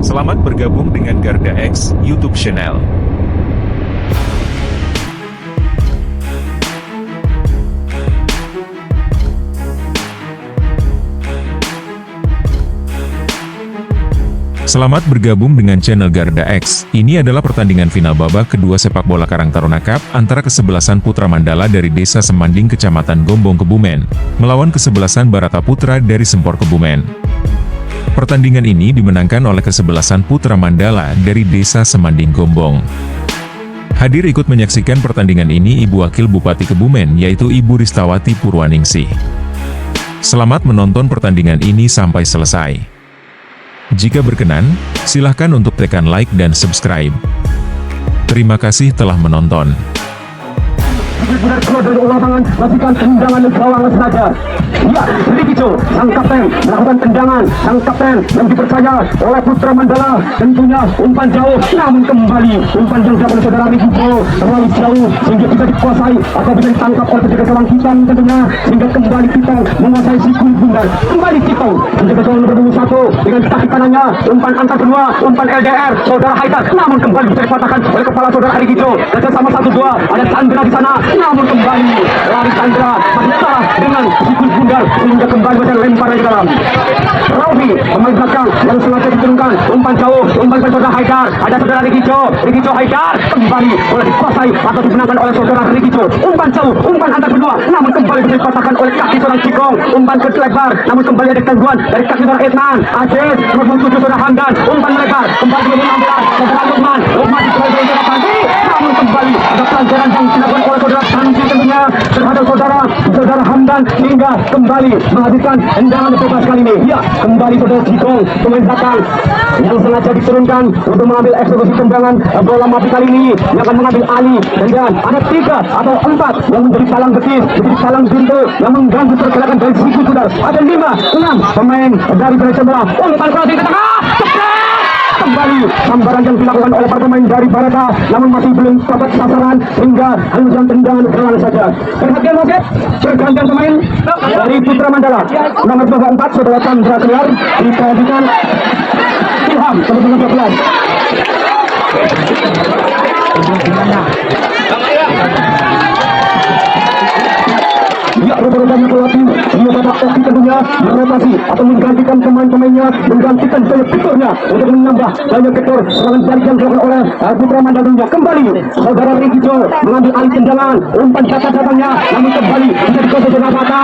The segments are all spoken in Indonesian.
Selamat bergabung dengan Garda X YouTube channel. Selamat bergabung dengan channel Garda X. Ini adalah pertandingan final babak kedua sepak bola Karang Taruna Cup antara kesebelasan Putra Mandala dari Desa Semanding Kecamatan Gombong Kebumen, melawan kesebelasan Barata Putra dari Sempor Kebumen. Pertandingan ini dimenangkan oleh kesebelasan Putra Mandala dari Desa Semanding Gombong. Hadir ikut menyaksikan pertandingan ini Ibu Wakil Bupati Kebumen yaitu Ibu Ristawati Purwaningsih. Selamat menonton pertandingan ini sampai selesai. Jika berkenan, silahkan untuk tekan like dan subscribe. Terima kasih telah menonton. Benar keluar dari lapangan, melakukan tendangan ke gawang saja. Ya, Rikico, sang kapten melakukan tendangan, sang kapten yang dipercaya oleh Putra Mandala, tentunya umpan jauh, namun kembali umpan yang dilakukan oleh saudara Rikico terlalu jauh sehingga bisa dikuasai atau bisa ditangkap oleh penjaga gawang Kitong tentunya, sehingga kembali Kitong menguasai si kulit bundar. Kembali Kitong penjaga gawang nomor 21 dengan kaki kanannya, umpan antar benua, umpan LDR saudara Haidar, namun kembali bisa dipatahkan oleh kepala saudara Rikico. Dan sama 1-2 ada Chandra di sana, namun kembali lari Chandra masih salah dengan si kulit bundar sehingga kembali bisa lempar ke dalam. Robi pemain belakang yang sengaja diturunkan, umpan jauh, umpan ke saudara Haidar, ada saudara Rikico Haidar kembali oleh dikuasai atau dimenangkan oleh saudara Rikico. Umpan jauh, umpan antar benua, namun kembali bisa dipatahkan oleh kaki seorang Cikong. Umpan ke lebar, namun kembali ada gangguan dari kaki saudara Ednan. Aziz nomor 7 saudara Hamdan, umpan melebar kembali ke 16 saudara Lukman dikuasai oleh saudara Tanti, namun kembali ada pelanggaran yang dilakukan oleh saudara Tanti tentunya terhadap saudara Hamdan hingga kembali menghabiskan tendangan bebas kali ini. Ya, kembali saudara Cikong pemain belakang yang sengaja diturunkan untuk mengambil eksekusi tendangan bola mati kali ini yang akan mengambil alih. Dan ada 3 atau 4 yang menjadi palang betis, menjadi palang pintu yang mengganggu pergerakan dari siku sudar. Ada 5-6 pemain dari Barata. Umpan crossing ke tengah, kembali sambaran yang dilakukan oleh para pemain dari Barata, namun masih belum dapat sasaran hingga hanya tendangan keluar saja. Perhatian wasit, pergantian pemain dari Putra Mandala nomor 24 saudara Chandra keluar, digantikan Ilham nomor 12. Ya, rupa-rupanya pelatih dia dapat Oki tentunya merotasi atau menggantikan pemain-pemainnya, menggantikan banyak fiturnya untuk menambah banyak fitur serangan balik yang dilakukan oleh Putra Mandala. Kembali saudara Rikico mengambil alih tendangan, umpan jatah datangnya, namun kembali bisa dikuasai dengan Bata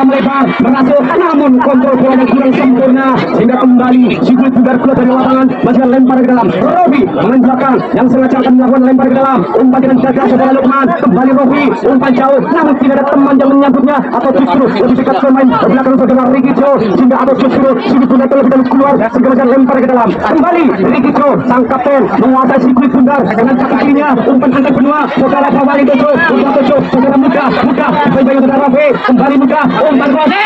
melebar merasuk, namun kontrol bola yang kurang sempurna sehingga kembali si kulit bundar keluar dari lapangan, masih lempar ke dalam. Robi pemain belakang yang sengaja akan melakukan lempar ke dalam, umpan dengan jaga saudara Lukman, kembali Robi, umpan jauh, namun tidak ada teman yang menyambutnya atau justru lebih dekat pemain belakang saudara Rikico sehingga atau justru si kulit bundar terlebih dahulu keluar sehingga masih lempar ke dalam. Kembali Rikico sang kapten menguasai si kulit bundar dengan kaki kirinya, umpan antar benua saudara Bawali Dojo, umpan Dojo saudara muda bayi saudara Rafi, kembali muda, umpan crossing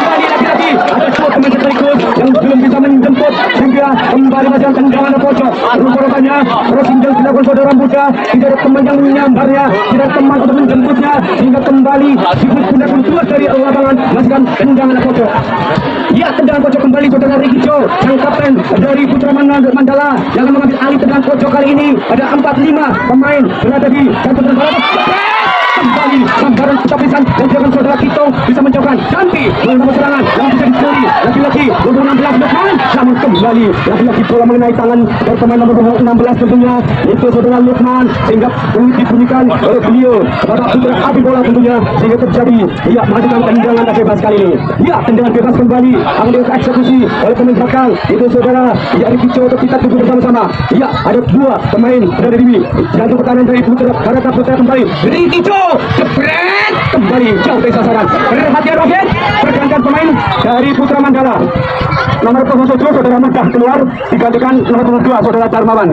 kembali lagi ada 2 pemain sekaligus yang belum bisa menjemput sehingga kembali macam tendangan pojok. Rupa-rupanya crossing yang dilakukan saudara muda, tidak ada teman yang menyambarnya, tidak ada teman untuk menjemputnya sehingga kembali si kulit bundar keluar dari lapangan melakukan tendangan pojok. Ya, tendangan pojok kembali saudara Rikico sang kapten dari Putra Mandala yang akan mengambil alih tendangan pojok kali ini. Ada 4-5 pemain berada di kantor kembali sambaran ketapisan dan dilakukan saudara Kitong bisa menjauhkan Canti melakukan serangan yang bisa dicuri lagi-lagi nomor 16 depan, namun kembali lagi-lagi bola mengenai tangan dari pemain nomor 16 tentunya itu saudara Lukman sehingga dibunyikan oleh beliau kepada Putra api bola tentunya sehingga terjadi ya menghasilkan tendangan bebas kali ini. Ya, tendangan bebas kembali akan dieksekusi oleh pemain belakang itu saudara ya Rikico. Untuk kita tunggu bersama-sama. Ya, ada 2 pemain berada di jantung pertahanan dari Barata Putra kembali Rikico jebret kembali jauh dari sasaran. Perhatian wasit, pergantian pemain dari Putra Mandala nomor 7 saudara Mudah keluar, digantikan nomor 2 saudara Darmawan.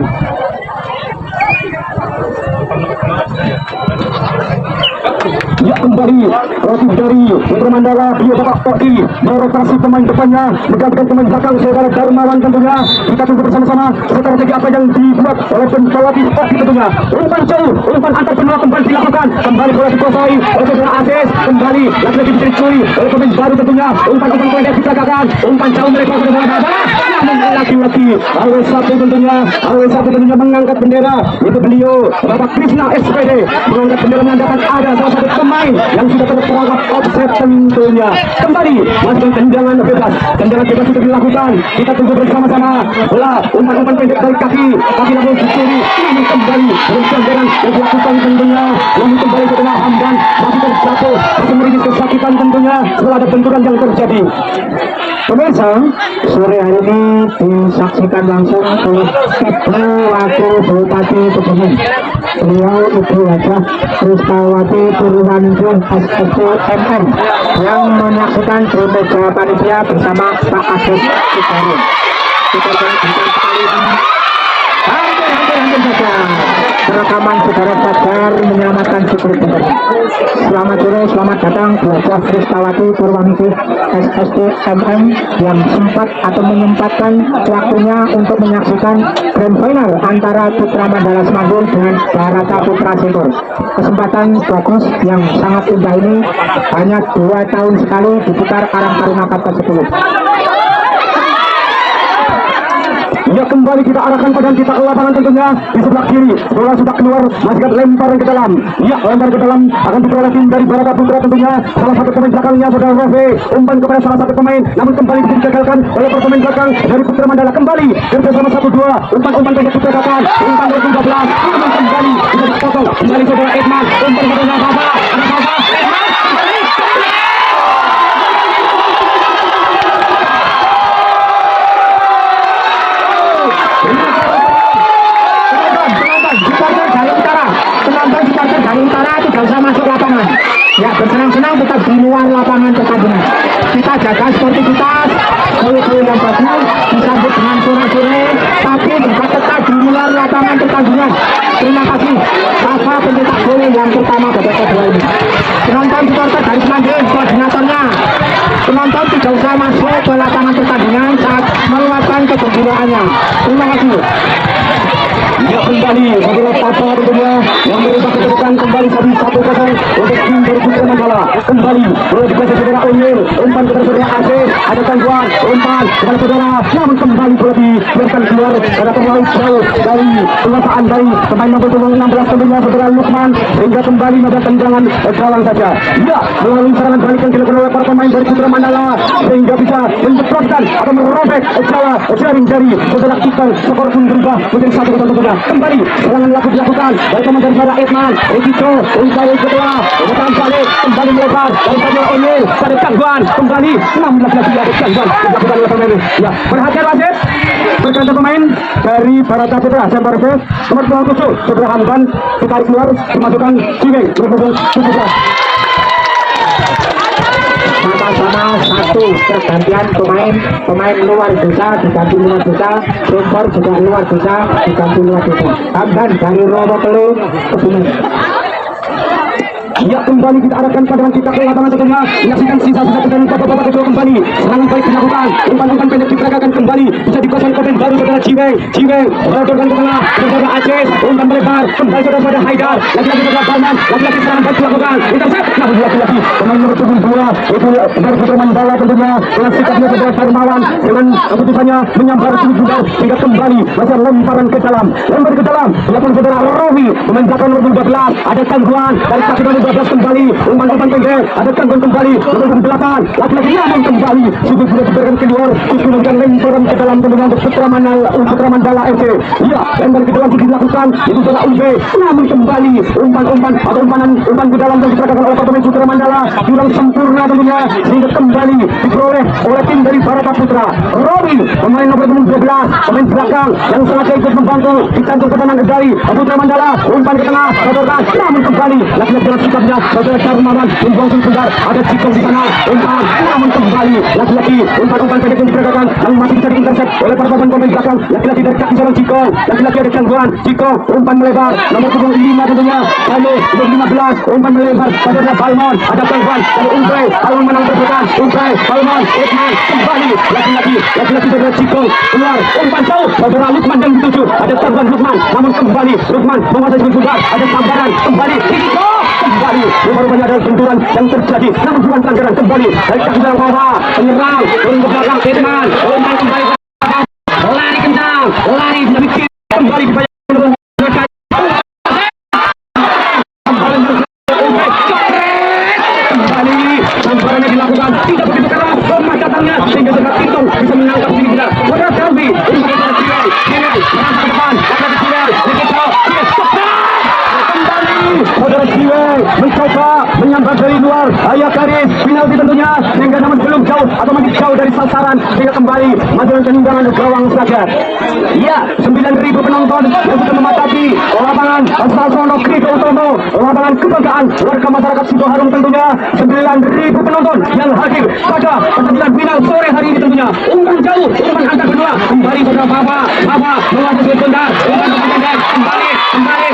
Ya kembali relatif dari Putra Mandala dia babak Oki merotasi pemain depannya menggantikan pemain belakang saudara Darmawan tentunya. Kita tunggu bersama-sama strategi apa yang dibuat oleh pelatih Oki tentunya. Umpan jauh, umpan antar benua kembali dilakukan, kembali bola dikuasai oleh saudara Aziz, kembali lagi-lagi dicuri oleh pemain baru tentunya. Umpan pendek digagalkan, umpan jauh melebar ke bola namun lagi-lagi RW1 tentunya mengangkat bendera. Itu beliau Bapak Krishna SPD mengangkat bendera menandakan ada salah satu pemain yang sudah terperangkap offset tentunya. Kembali masuk tendangan bebas sudah dilakukan. Kita tunggu bersama-sama bola umpan pendek dari kaki lalu dicuri, namun kembali pelanggaran yang dilakukan tentunya. Namun kembali ke tengah Hamdan masih terjatuh, masih meringis kesakitan tentunya setelah ada benturan yang terjadi. Pemirsa, sore hari ini disaksikan langsung oleh Wakil Bupati Kebumen. Beliau Ibu Hajah Kristawati Purwaningrum SSC MM yang menyaksikan di meja panitia bersama Pak Agus Sugaro. Kita berikan sekali hampir saja rekaman saudara Fajar menyelamatkan security. Selamat sore, selamat datang Hajah Kristawati Purwaningrum SSC MM yang sempat atau menyempatkan waktunya untuk menyaksikan grand final antara Putra Mandala Semanggi dengan Barata Putra Sengkor. Kesempatan bagus yang sangat indah ini hanya 2 tahun sekali diputar Karang Taruna Kata 10. Ya kembali kita arahkan badan kita ke lapangan tentunya di sebelah kiri. Bola sudah keluar, masih lempar ke dalam. Ya lempar ke dalam akan diperoleh tim dari Barata Putra tentunya. Salah satu pemain belakangnya saudara Rofe. Umpan kepada salah satu pemain, namun kembali digagalkan oleh pemain belakang dari Putra Mandala. Kembali bersama 1-2. Umpan pendek Putra Kapan. Umpan ke-13. Namun kembali bisa dipotong. Kembali saudara Edman. Umpan kepada Rafa. Ya bersenang-senang tetap di luar lapangan pertandingan. Kita jaga sportivitas, gol-gol yang bagus disambut dengan sore-sore, tapi juga tetap di luar lapangan pertandingan. Terima kasih Rafa pencetak gol yang pertama babak kedua ini. Penonton supporter dari Semanggi, koordinatornya. Penonton tidak usah masuk ke lapangan pertandingan saat meluapkan kegembiraannya. Terima kasih. Ya kembali saudara Papa tentunya yang merubah kedudukan kembali tadi 1-0 untuk tim dari Putra Mandala. Kembali bola dikasih saudara O'Neil, umpan kepada saudara Aziz, ada gangguan, umpan kepada saudara, namun kembali bola dibiarkan keluar pada pemain jauh dari penguasaan dari pemain nomor 16 tentunya saudara Lukman, sehingga kembali pada tendangan gawang saja. Ya melalui serangan balik yang dilakukan oleh para pemain dari Putra Mandala sehingga bisa menjebloskan atau merobek jaring dari saudara kiper. Skor pun berubah menjadi 1-0 tentunya. Kembali serangan dilakukan dari pemain dari saudara Edman, Ekito, Unsai kedua, umpan balik kembali melebar dari saudara O'Neil, pada gangguan kembali 16 lagi ada gangguan dilakukan oleh pemain. Ya berhati-hati wasit berganti pemain dari Barata Putra Sengkor nomor 27 saudara Hamdan ditarik keluar dimasukkan Jiweng berhubung 17. Sama-sama satu pergantian pemain luar desa diganti luar desa, Sengkor juga luar desa diganti luar desa. Hamdan dari Romo Telu Kebumen. Ya kembali kita arahkan pandangan kita ke lapangan tentunya, menyaksikan sisa-sisa pertandingan babak kedua kembali. Serangan balik dilakukan, umpan pendek diperagakan kembali, bisa dikuasai pemain baru saudara Jiweng, rodorkan ke tengah, saudara Aceh, umpan melebar, kembali saudara Haidar, lagi-lagi saudara Barman, lagi-lagi serangan balik dilakukan, intercept, namun lagi-lagi pemain nomor 72 itu dari Putra Mandala tentunya, dengan sikapnya saudara Darmawan, dengan keputusannya menyambar Sudar, hingga kembali masih lemparan ke dalam, dilakukan saudara Rofi, pemain belakang nomor 12, ada gangguan dari kaki nomor 12 kembali, umpan pendek, ada gangguan kembali, nomor 8, lagi-lagi namun kembali, sudah dibiarkan keluar, dengan lemparan ke dalam tentunya untuk Putra Mandala FC. Ya, lempar ke dalam dilakukan, itu saudara Ube, namun kembali, umpan ke dalam dan diperagakan oleh pemain Putra Mandala, kurang sempurna tentunya, sehingga kembali diperoleh oleh tim dari Barata Putra. Robin, pemain nomor 12, pemain belakang yang sengaja ikut membantu, dicantum ke tangan dari Putra Mandala, umpan ke tengah, namun kembali, lagi-lagi dalam sikap angkatnya saudara Darmawan membuang sebentar, ada Cikong di sana, umpan namun kembali lagi-lagi umpan pendek yang diperagakan yang masih bisa diintersep oleh para pemain belakang, lagi-lagi dari kaki seorang Cikong, lagi-lagi ada gangguan Cikong, umpan melebar nomor punggung 5 tentunya, lalu nomor 15 umpan melebar saudara Balmon, ada gangguan dari Umbre, Balmon menang perbuatan, Umbre, Balmon, Edman kembali lagi-lagi saudara Cikong keluar, umpan jauh saudara Lukman yang dituju, ada gangguan Lukman, namun kembali Lukman menguasai sebentar, ada sambaran kembali Cikong kembali, rupanya ada benturan yang terjadi, namun bukan pelanggaran kembali dari kaki seorang bawah, penyerang turun ke belakang Edman, umpan kembali lari kencang, lari sedikit kembali kepada sambarannya dilakukan tidak begitu keras lemah datangnya sehingga Saudara Tintong bisa menangkap sini kita Saudara Selvi umpan kepada Cilel merasa ke depan kepada Cilel kembali Saudara Cilel mencoba menyambar dari luar ayah garis penalti tentunya sehingga namun belum jauh atau masih jauh dari sasaran sehingga kembali majuan tendangan gawang saja. Ya 9.000 penonton yang sudah mematati lapangan Sasono Kriko Utomo, lapangan kebanggaan warga masyarakat Sidoarjo tentunya 9.000 penonton yang hadir pada pertandingan final sore hari ini tentunya. Umpan jauh, umpan angka kedua kembali saudara Baba menguasai benar, umpan kembali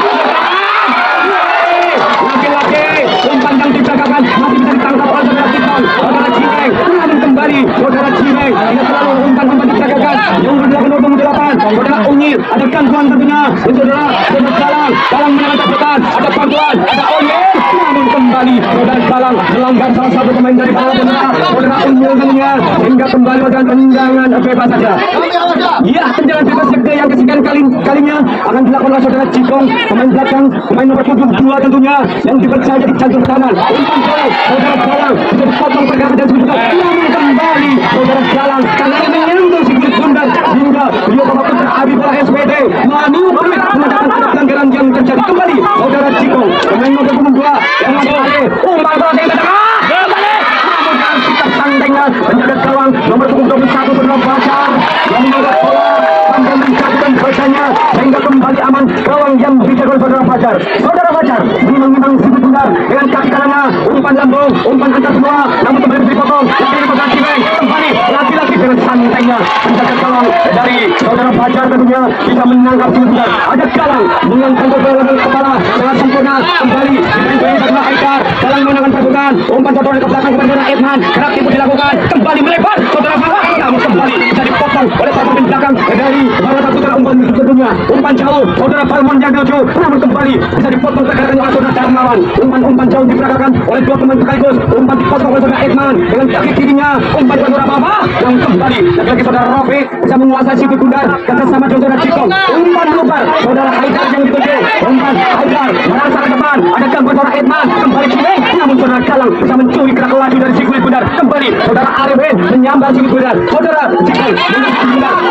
laki-laki umpan yang dicakapkan masih bisa ditangkap oleh saudara Tintong, saudara Cireng namun kembali saudara Cireng tidak selalu umpan dicakapkan yang sudah dilakukan nomor 8 saudara Unyil ada gangguan tentunya saudara Galang menangkap perbuatan ada bantuan ada Unyil namun kembali saudara Galang melanggar salah satu pemain dari bawah saudara Unyil tentunya hingga kembali dengan tendangan bebas saja. Ya tendangan bebas yang kesekian kalinya akan dilakukan oleh saudara Cikong pemain belakang pemain nomor 72 tentunya yang dipercaya jadi jantung pertahanan umpan jauh saudara Galang bisa dipotong pergerakan dan juga namun kembali saudara Galang karena ini menyentuh sikit bundar hingga beliau Bapak Putra Abi bola SPD manuver menandakan ada pelanggaran yang terjadi kembali saudara Cikong pemain nomor 72 yang masih ada umpan bola yang tengah namun dalam sikap santainya menjaga gawang nomor 21 bernama Fajar yang menjaga bola sampai menjatuhkan bacanya sehingga kembali aman gawang yang dijaga oleh saudara Fajar memang sikit bundar dengan kaki kanannya umpan lambung umpan antar semua namun kembali dipotong kembali lagi-lagi dengan santainya menjaga gawang dari saudara Fajar tentunya bisa menangkap sikit bundar ada Galang mengangkat bola dengan kepala sangat sempurna kembali diberi saudara Haikar Galang menangkan perbuatan umpan saudara ke belakang kepada saudara Edman gerak timur dilakukan kembali melebar saudara Baba namun kembali bisa dipotong oleh pemain belakang dari saudara Putra umpan tentunya umpan jauh saudara Balmon yang dituju namun kembali bisa dipotong pergerakan oleh saudara Darmawan umpan jauh diperagakan oleh dua pemain sekaligus umpan dipotong oleh saudara Edman dengan kaki kirinya umpan saudara Baba yang kembali lagi-lagi saudara Rofi bisa menguasai sikit bundar kerjasama dengan saudara Cikong umpan lubar saudara Haidar yang dituju umpan Haidar merasa ke depan ada gangguan saudara Edman kembali Cikong namun saudara Galang bisa mencuri gerak laju dari sikit bundar kembali saudara Arifin menyambar sikit bundar saudara Cikong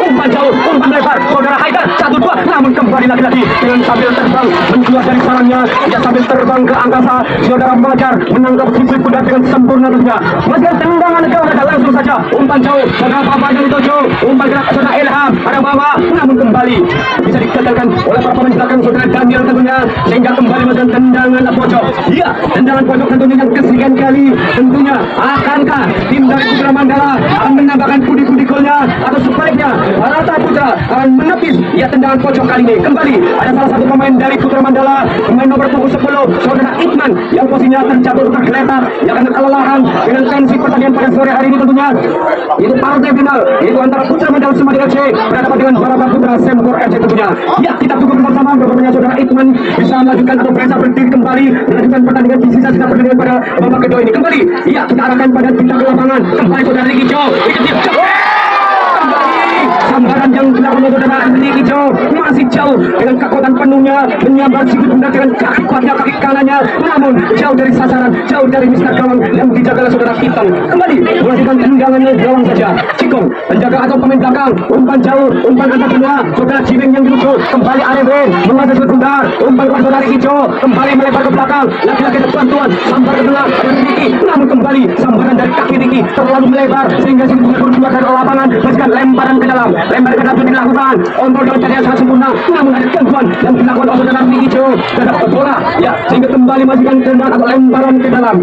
umpan jauh umpan lebar saudara Haidar 1-2 namun kembali lagi-lagi dengan sambil terbang menjual dari sarangnya dia sambil terbang ke angkasa saudara Fajar menangkap sikit bundar dengan sempurna tentunya masih tendangan gawang ada langsung saja umpan jauh saudara Baba yang dituju umpan gerak saudara Ilham ada Baba namun kembali bisa digagalkan oleh para pemain belakang saudara Daniel tentunya sehingga kembali melakukan tendangan pojok. Iya tendangan pojok tentunya yang kesekian kali tentunya akankah tim dari Putra Mandala akan menambahkan pundi-pundi golnya atau sebaliknya Barata Putra akan menepis ya tendangan pojok kali ini kembali ada salah satu pemain dari Putra Mandala pemain nomor punggung 10 saudara Ikman yang posisinya terjatuh tergeletak ya karena kelelahan dengan tensi pertandingan pada sore hari ini tentunya itu partai final itu antara Putra Mandala Semadi FC berhadapan dengan Barata Putra Semkor FC tentunya ya kita tunggu bersama bagaimana saudara Ikman bisa melanjutkan atau bisa berdiri kembali melanjutkan pertandingan di sisa-sisa pertandingan pada babak kedua ini kembali ya kita arahkan pada kita ke lapangan kembali saudara Riki Jo sambaran yang dilakukan saudara Riki Jo masih jauh dengan kekuatan penuhnya menyambar sikit bundar dengan kaki kuatnya kaki kanannya namun jauh dari sasaran jauh dari mistar gawang yang dijaga oleh saudara Kitang kembali melanjutkan tendangannya gawang saja Cikong penjaga atau pemain belakang umpan jauh umpan antar kedua saudara Cibeng yang dituju kembali Arifin mengatur sikit bundar umpan kepada saudara Riki Jo kembali melebar ke belakang lagi-lagi ada bantuan sambar ke tengah ada Riki namun kembali sambaran dari kaki Riki terlalu melebar sehingga sikit bundar keluar dari lapangan meski lemparan ke dalam dilakukan umpan dengan cara yang sangat sempurna, namun ada gangguan yang dilakukan oleh saudara Ricky Jo terhadap bola, ya, sehingga kembali majikan tendangan atau lemparan ke dalam.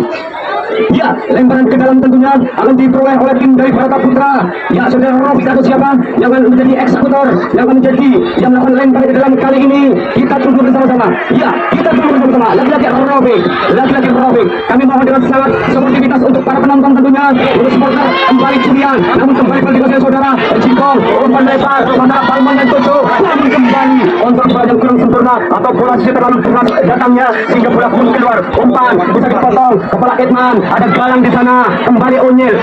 Ya, lemparan ke dalam tentunya akan diperoleh oleh tim dari Barata Putra. Ya, saudara Rofi atau siapa yang akan menjadi eksekutor, yang akan menjadi yang melakukan lemparan ke dalam kali ini. Kita tunggu bersama-sama. Ya, kita tunggu bersama-sama. Lagi-lagi Rofi. Kami mohon dengan sangat sportivitas untuk para penonton tentunya, untuk supporter kembali curian. Namun kembali pada saudara Jikong, umpan lebar, antara Palman dan Tojo. Namun kembali untuk bola yang kurang sempurna atau bola terlalu deras datangnya sehingga bola pun keluar. Umpan bisa dipotong kepala Edman. Ada Galang di sana, kembali Onyil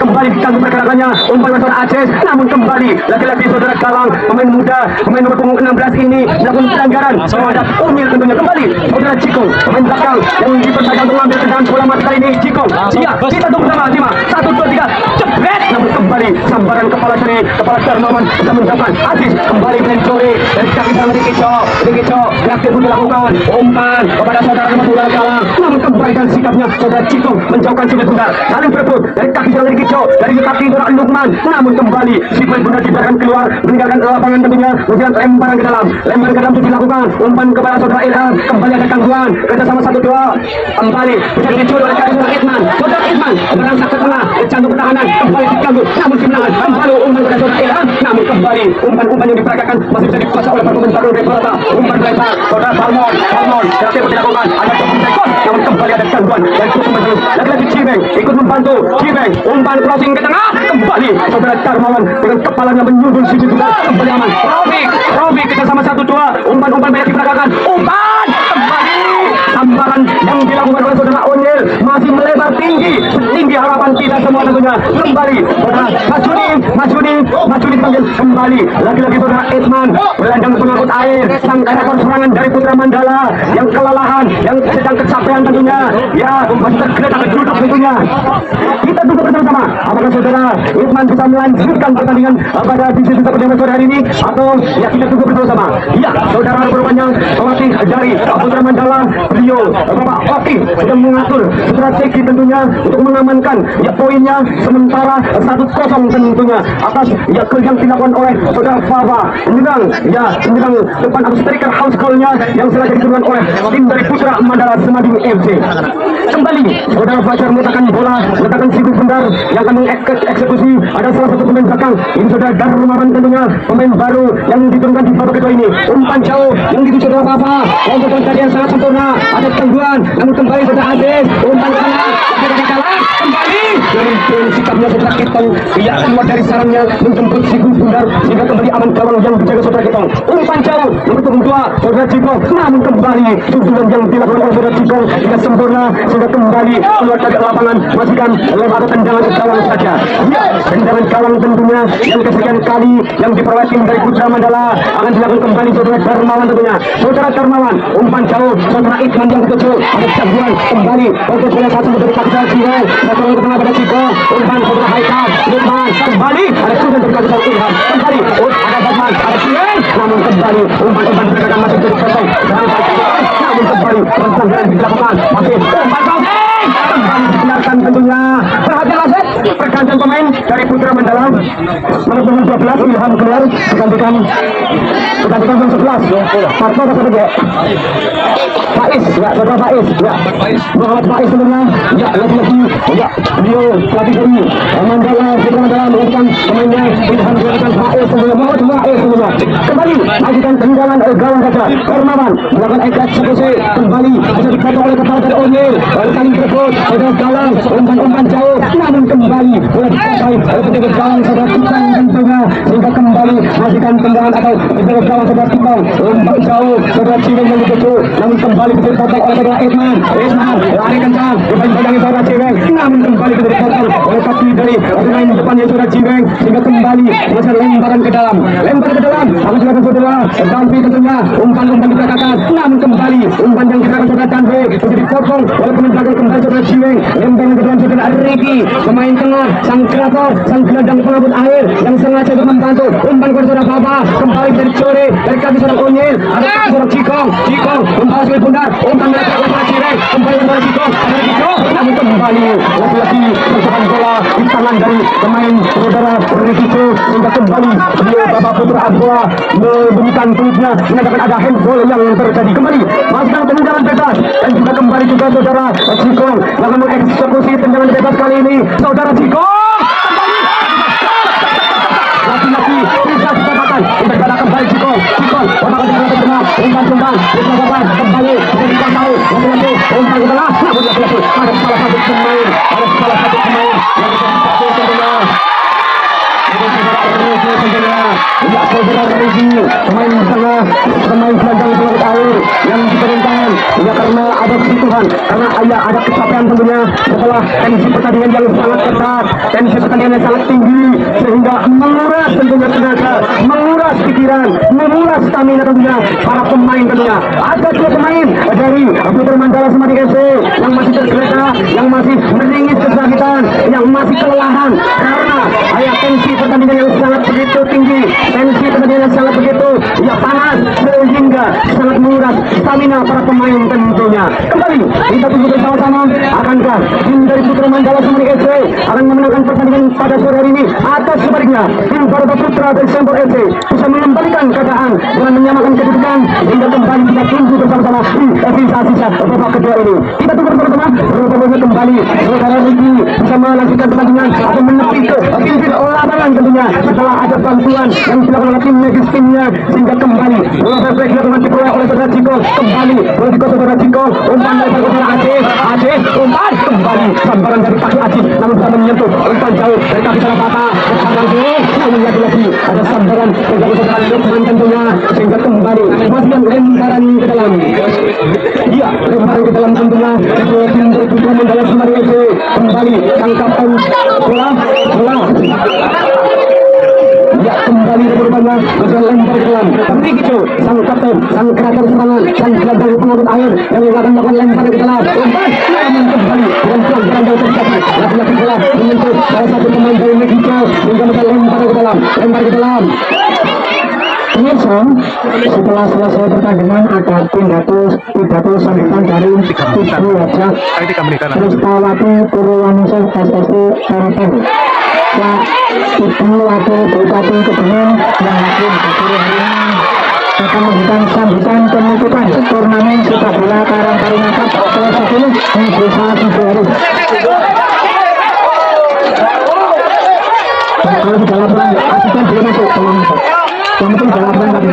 kembali ditangguh pergerakannya, umpan saudara Aces, namun kembali lagi-lagi saudara Galang, pemain muda, pemain nomor punggung 16 ini melakukan pelanggaran terhadap Onyil tentunya. Kembali saudara Cikong, pemain belakang yang dipercaya untuk mengambil tendangan bola mati kali ini. Cikong, iya, kita tunggu sama 5, 1, 2, 3, jebret, namun kembali sambaran kepala Darmawan bisa menjauhkan. Aziz kembali mencuri dari kaki sang Ricky Jo reaktif pun dilakukan, umpan kepada saudara Galang, namun kembali dan sikapnya saudara Cikong menjauhkan Sibel Bundar, saling berebut dari kaki sang Ricky Jo, dari kaki saudara Lukman, namun kembali Sibel Bundar dibiarkan keluar meninggalkan lapangan tentunya. Kemudian lemparan ke dalam itu dilakukan, umpan kepada saudara Ilham, kembali ada gangguan kerjasama 1-2, kembali bisa dicuri oleh kaki saudara Edman merangsak ke tengah, jantung pertahanan kembali diganggu, namun kemenangan kembali umpan kepada saudara Ilham, namun kembali umpan yang diperagakan masih bisa dikuasai oleh pemain baru dari Barata. Umpan lebar saudara Balmon kreatif dilakukan, ada tekon, namun kembali ada gangguan dan lagi-lagi Cibeng ikut membantu. Umpan crossing ke tengah, kembali saudara Darmawan dengan kepalanya menyundul sisi juga, kembali aman. Rofi kita sama 1-2, umpan banyak diperagakan, umpan kembali sambaran yang dilakukan oleh saudara Onyil masih melebar tinggi harapan kita semua tentunya. Kembali saudara Masudi dipanggil kembali, lagi-lagi saudara Edman berlandang pengangkut air, sang rekor serangan dari Putra Mandala yang kelelahan, yang sedang kecapean tentunya, ya masih tergeletak duduk tentunya. Kita tunggu bersama-sama apakah saudara Edman bisa melanjutkan pertandingan pada di sisi pertandingan sore hari ini, atau ya kita tunggu bersama-sama. Ya, saudara berupanya pelatih dari Putra Mandala, beliau Bapak Oki sedang mengatur strategi tentunya untuk mengamankan ya poinnya sementara 1-0 tentunya atas ya gol yang dilakukan oleh saudara Fava menyerang depan atau striker house goalnya yang sengaja diturunkan oleh tim dari Putra Mandala Semanding FC. Kembali saudara Fajar meletakkan bola, meletakkan Sibel Bundar yang akan mengeksekusi. Ada salah satu pemain belakang ini saudara Darmawan tentunya, pemain baru yang diturunkan di babak kedua ini. Umpan jauh yang dituju saudara Fava, untuk yang sangat sempurna, ada gangguan, namun kembali saudara Aziz, umpan ke tengah, kalah, kembali dengan sikapnya saudara Kitong, ia keluar dari sarangnya menjemput Sibel Bundar sehingga kembali aman gawang yang dijaga saudara Kitong. Umpan jauh nomor punggung 2 saudara Cikong, namun kembali sundulan yang dilakukan oleh saudara Cikong tidak sempurna sehingga kembali keluar dari lapangan, masihkan lewat tendangan ke gawang saja. Ya, tendangan gawang tentunya yang kesekian kali yang diperoleh tim dari Putra Mandala akan dilakukan kembali saudara Darmawan tentunya. Saudara Darmawan, umpan jauh saudara Idman yang ketujuh, ada gangguan kembali untuk bola satu dari kaki saudara Cikong, saudara ke tengah pada Cikong, umpan saudara Haikal, Lukman kembali ada kuda dari kaki saudara Ilham, kembali ada Batman, ada Cikong, namun kembali umpan pergerakan masih jadi selesai, namun kembali pelanggaran dilakukan, masih umpan kembali dibenarkan tentunya. Perhatianlah set pergantian pemain dari Putra Mandala nomor punggung 12 Ilham keluar digantikan pemain 11 Marco Kasabege Faiz, ya saudara Faiz, ya Muhammad Faiz tentunya, ya lagi-lagi ya beliau pelatih dari Mandala Putra Mandala menggantikan pemainnya Ilham digantikan Faiz tentunya, Muhammad Faiz tentunya. Kembali ajukan tendangan gawang saja Darmawan melakukan eksekusi, kembali bisa dipotong oleh kepala dari Onyil, saling berebut saudara Galang, umpan jauh, namun kembali bola dikuasai oleh penjaga gawang saudara Kitong tentunya, sehingga kembali masihkan tendangan atau penjaga gawang saudara Kitong, umpan jauh saudara Cibeng yang dituju, namun kembali bisa dipotong oleh saudara Edman lari kencang, dibayang saudara Cibeng, namun kembali bisa dipotong oleh kaki dari pemain depannya saudara Cibeng, sehingga kembali masih lemparan ke dalam, akan silakan saudara Danvi tentunya, umpan diperagakan, namun kembali umpan yang diperagakan saudara Danvi bisa dipotong oleh pemain belakang kembali saudara Cibeng, lemparan ke dalam saudara Ricky, pemain tengah, sang kreator, sang gelandang pengangkut air yang sengaja untuk membantu umpan kepada saudara Baba, kembali dari Core, dari kaki saudara Onyil, ada kaki saudara Cikong, membalas ke bundar, umpan dari kaki saudara Cireng, kembali kepada Cikong, namun kembali lagi-lagi tersepan bola di tangan dari pemain saudara Rikico, sehingga kembali beliau Bapak Putra Abdullah memberikan tweetnya menyatakan ada handball yang terjadi. Kembali masih dalam tendangan bebas dan juga kembali juga saudara Cikong yang mengeksekusi tendangan bebas kali ini. Saudara Cikong lagi-lagi bisa dikatakan untuk pada kembali Cikong apakah dia akan tengah umpan kembali bisa dikatakan lagi-lagi umpan ke tengah, namun lagi-lagi ada salah satu pemain yang bisa tentunya ya saudara Regi, pemain tengah, pemain gelandang pelawat air yang diturunkan ya karena ada kebutuhan, karena ada kecapean tentunya setelah tensi pertandingan yang sangat ketat, tensi pertandingan yang sangat tinggi, sehingga menguras tentunya tenaga, menguras pikiran, menguras stamina tentunya para pemain tentunya. Ada dua pemain dari Putra Mandala Semarang FC yang masih tergeletak, yang masih meringis kesakitan, yang masih kelelahan karena tensi pertandingan yang sangat begitu tinggi, tensi pertandingan yang sangat begitu ya panas sehingga sangat menguras stamina para pemain tentunya. Kembali kita tunggu bersama-sama, akankah tim dari Putra Mandala Semarang FC akan memenangkan pertandingan pada sore hari ini, atau sebaliknya tim Barata Putra dari Sembor FC bisa mengembalikan keadaan dengan menyamakan kedudukan, hingga kembali kita tunggu bersama-sama di sisa-sisa babak kedua ini. Kita tunggu bersama-sama berapa kembali saudara Riki bisa melanjutkan pertandingan atau menepi ke pinggir lapangan tentunya setelah ada bantuan yang dilakukan oleh tim medis timnya, sehingga kembali bola bebek dilakukan diperoleh oleh saudara Cikong, kembali bola di saudara Cikong, umpan dari saudara Aceh, umpan kembali sambaran dari kaki Aceh, namun bisa menyentuh umpan jauh dari kaki saudara Bata, namun lagi-lagi ada sambaran dari saudara Lukman tentunya, sehingga kembali masih lemparan ke dalam, iya lemparan ke dalam tentunya kedua tim dari Putra Mandala Semarang FC. Kembali tangkapan bola ya kembali rupanya bisa lempar ke dalam, tapi gitu sang kapten, sang kreator serangan, sang gelandang pengurus air yang akan melakukan lempar ke dalam, umpan namun kembali dengan pelanggaran jauh terjadi, lagi-lagi bola menyentuh salah satu pemain dari Meksiko hingga bisa lempar ke dalam. Pemirsa, setelah selesai pertandingan ada pidato sambutan dari Ibu Wajah Kristawati Purwaningsih SSC Kampung. Ibu Wakil Bupati Kebumen yang hadir hari ini akan memberikan sambutan penutupan turnamen sepak bola Karang Taruna Cup kelas 10 di Desa Sidoarjo. Kalau di dalam asisten belum masuk, yang penting jawaban lagi.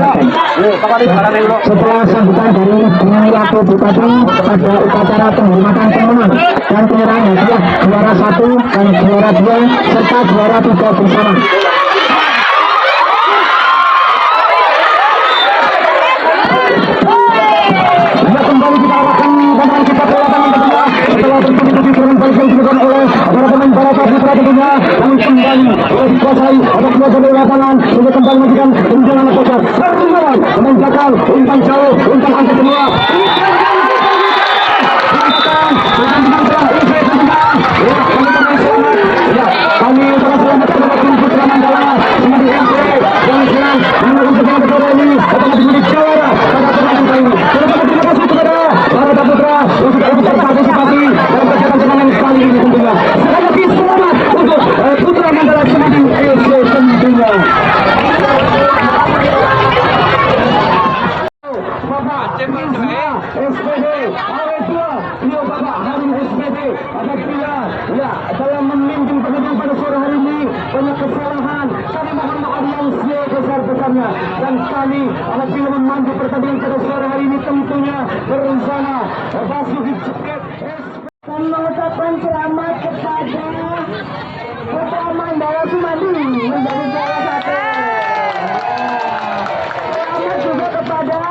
Setelah sambutan dari Ibu Wakil Bupati, ada upacara penghormatan pemenang dan penyerahan hadiah juara 1 dan juara 2 serta juara 3 bersama. Ya kembali kita arahkan pemain kita ke lapangan tentunya setelah bertubi-tubi turun balik yang dilakukan oleh para pemain Barata Putra tentunya, namun kembali oleh dikuasai ada kuasa dari lapangan untuk kembali mengajukan tendangan kocar perlawan pemain belakang, umpan jauh, umpan angkat semua kami telah selamat kepada tim Putra Mandala Semarang FC yang sedang melakukan pertandingan kedua ini akan menjadi juara pada pertandingan kali ini. Terima kasih kepada Barata Putra untuk berpartisipasi dalam kegiatan turnamen kali ini tentunya. Sekali lagi selamat untuk Putra Mandala Semarang FC tentunya. SPD AW2 beliau Bapak Harim SPD apabila ya dalam memimpin pertandingan pada sore hari ini banyak kesalahan, kami mohon maaf yang sebesar-besarnya, dan kami apabila memandu pertandingan pada sore hari ini tentunya berencana Basuki Ceket dan mengucapkan selamat kepada Putra Mandala Semarang menjadi juara 1. Selamat juga kepada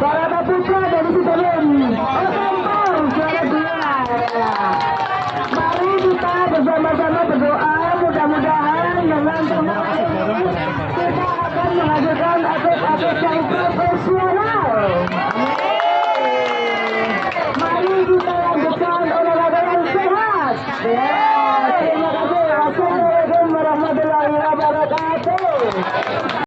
Barata Putra dari Sidoarjo juara 2. Mari kita bersama-sama berdoa, mudah-mudahan dengan turnamen ini kita akan menghasilkan atlet-atlet yang profesional. Mari kita lanjutkan olahraga yang sehat. Terima kasih. Assalamualaikum warahmatullahi wabarakatuh.